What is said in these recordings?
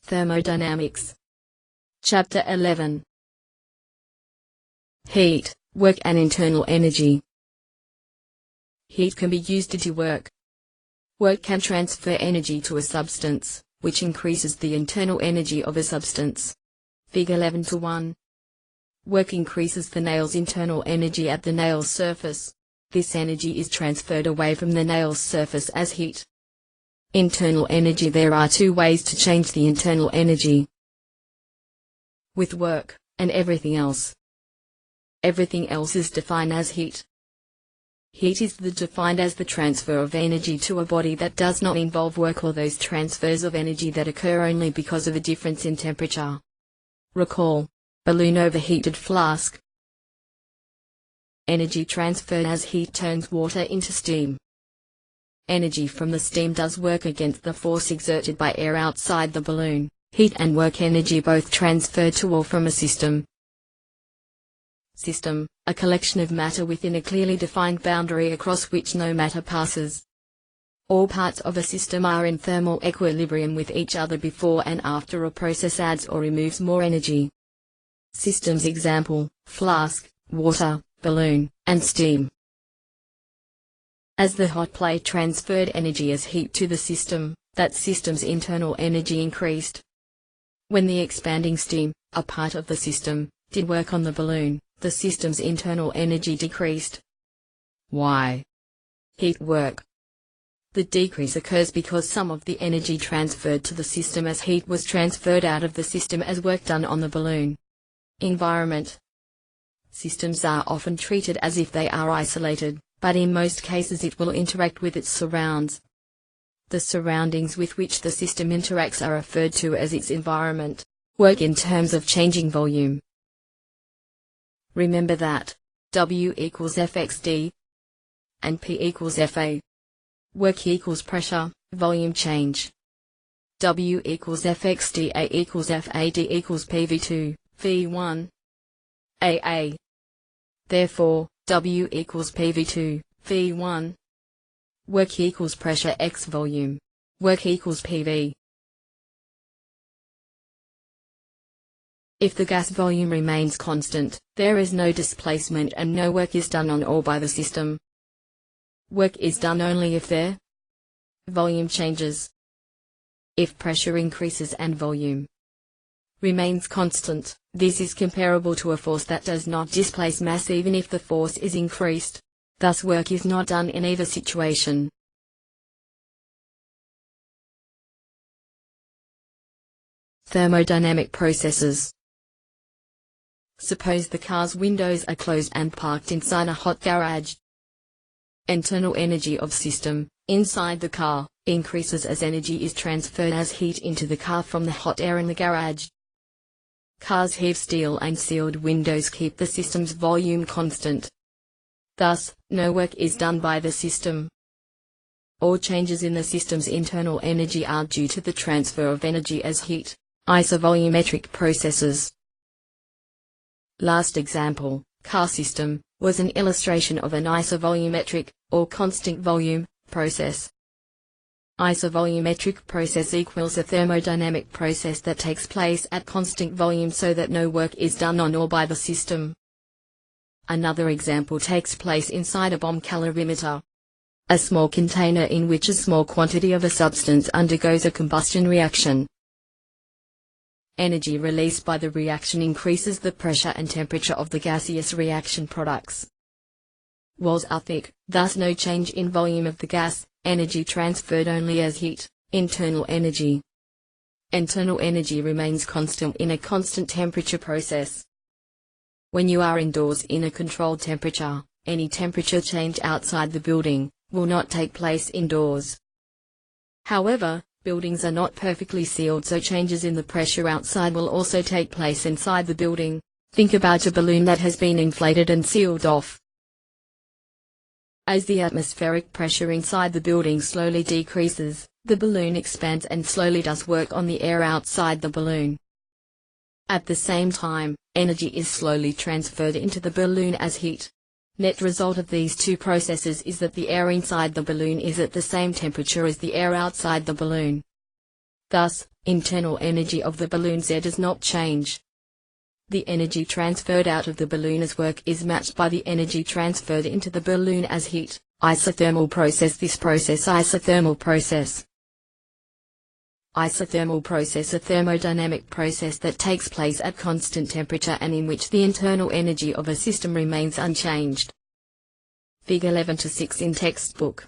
Thermodynamics. Chapter 11. Heat, work and internal energy. Heat can be used to do work. Work can transfer energy to a substance, which increases the internal energy of a substance. Fig. 11:1. Work increases the nail's internal energy at the nail's surface. This energy is transferred away from the nail's surface as heat. Internal energy. There are two ways to change the internal energy. With work, and everything else. Everything else is defined as heat. Heat is defined as the transfer of energy to a body that does not involve work or those transfers of energy that occur only because of a difference in temperature. Recall, balloon overheated flask. Energy transferred as heat turns water into steam. Energy from the steam does work against the force exerted by air outside the balloon. Heat and work energy both transferred to or from a system. System, a collection of matter within a clearly defined boundary across which no matter passes. All parts of a system are in thermal equilibrium with each other before and after a process adds or removes more energy. Systems example, flask, water, balloon, and steam. As the hot plate transferred energy as heat to the system, that system's internal energy increased. When the expanding steam, a part of the system, did work on the balloon, the system's internal energy decreased. Why? Heat work. The decrease occurs because some of the energy transferred to the system as heat was transferred out of the system as work done on the balloon. Environment. Systems are often treated as if they are isolated, but in most cases it will interact with its surrounds. The surroundings with which the system interacts are referred to as its environment. Work in terms of changing volume. Remember that W equals Fxd and P equals Fa. Work equals pressure, volume change. W equals Fxd, A equals Fad equals PV2, V1, AA. Therefore, W equals PV2, V1. Work equals pressure x volume. Work equals PV. If the gas volume remains constant, there is no displacement and no work is done on or by the system. Work is done only if their volume changes. If pressure increases and volume remains constant, this is comparable to a force that does not displace mass even if the force is increased. Thus work is not done in either situation. Thermodynamic processes. Suppose the car's windows are closed and parked inside a hot garage. Internal energy of system, inside the car, increases as energy is transferred as heat into the car from the hot air in the garage. Cars have steel and sealed windows keep the system's volume constant. Thus, no work is done by the system. All changes in the system's internal energy are due to the transfer of energy as heat. Isovolumetric processes. Last example, car system, was an illustration of an isovolumetric, or constant volume, process. Isovolumetric process equals a thermodynamic process that takes place at constant volume so that no work is done on or by the system. Another example takes place inside a bomb calorimeter, a small container in which a small quantity of a substance undergoes a combustion reaction. Energy released by the reaction increases the pressure and temperature of the gaseous reaction products. Walls are thick, thus no change in volume of the gas, energy transferred only as heat. Internal energy. Internal energy remains constant in a constant temperature process. When you are indoors in a controlled temperature, any temperature change outside the building will not take place indoors. However, buildings are not perfectly sealed, so changes in the pressure outside will also take place inside the building. Think about a balloon that has been inflated and sealed off. As the atmospheric pressure inside the building slowly decreases, the balloon expands and slowly does work on the air outside the balloon. At the same time, energy is slowly transferred into the balloon as heat. Net result of these two processes is that the air inside the balloon is at the same temperature as the air outside the balloon. Thus, internal energy of the balloon Z does not change. The energy transferred out of the balloon as work is matched by the energy transferred into the balloon as heat. Isothermal process. This process, isothermal process. Isothermal process, a thermodynamic process that takes place at constant temperature and in which the internal energy of a system remains unchanged. Figure 11-6 in textbook.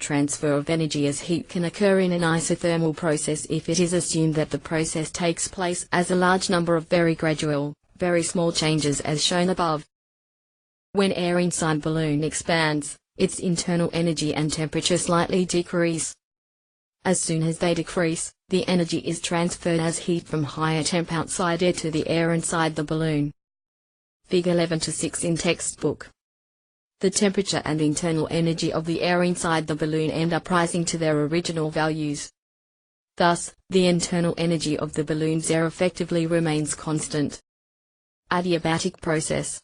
Transfer of energy as heat can occur in an isothermal process if it is assumed that the process takes place as a large number of very gradual, very small changes as shown above. When air inside balloon expands, its internal energy and temperature slightly decrease. As soon as they decrease, the energy is transferred as heat from higher temp outside air to the air inside the balloon. Figure 11-6 in textbook. The temperature and internal energy of the air inside the balloon end up rising to their original values. Thus, the internal energy of the balloon's air effectively remains constant. Adiabatic process.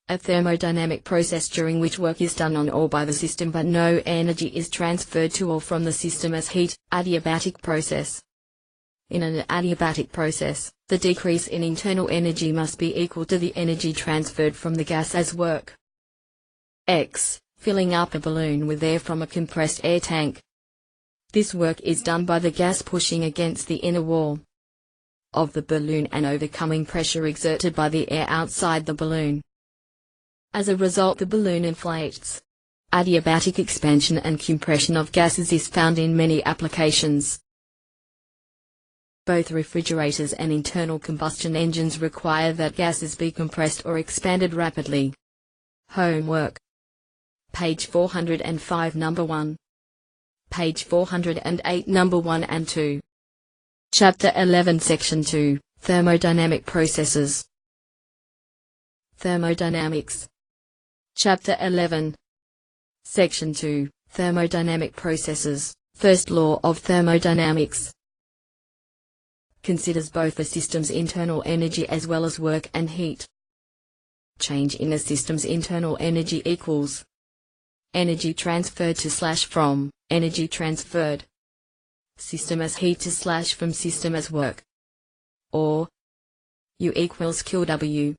A thermodynamic process during which work is done on or by the system but no energy is transferred to or from the system as heat. Adiabatic process. In an adiabatic process, the decrease in internal energy must be equal to the energy transferred from the gas as work. X. Filling up a balloon with air from a compressed air tank. This work is done by the gas pushing against the inner wall of the balloon and overcoming pressure exerted by the air outside the balloon. As a result, the balloon inflates. Adiabatic expansion and compression of gases is found in many applications. Both refrigerators and internal combustion engines require that gases be compressed or expanded rapidly. Homework. Page 405 number 1. Page 408 number 1 and 2. Chapter 11 Section 2, Thermodynamic Processes. Thermodynamics. Chapter 11. Section 2, Thermodynamic Processes. First law of thermodynamics. Considers both a system's internal energy as well as work and heat. Change in a system's internal energy equals energy transferred to / from, energy transferred. System as heat to / from system as work. Or U equals QW,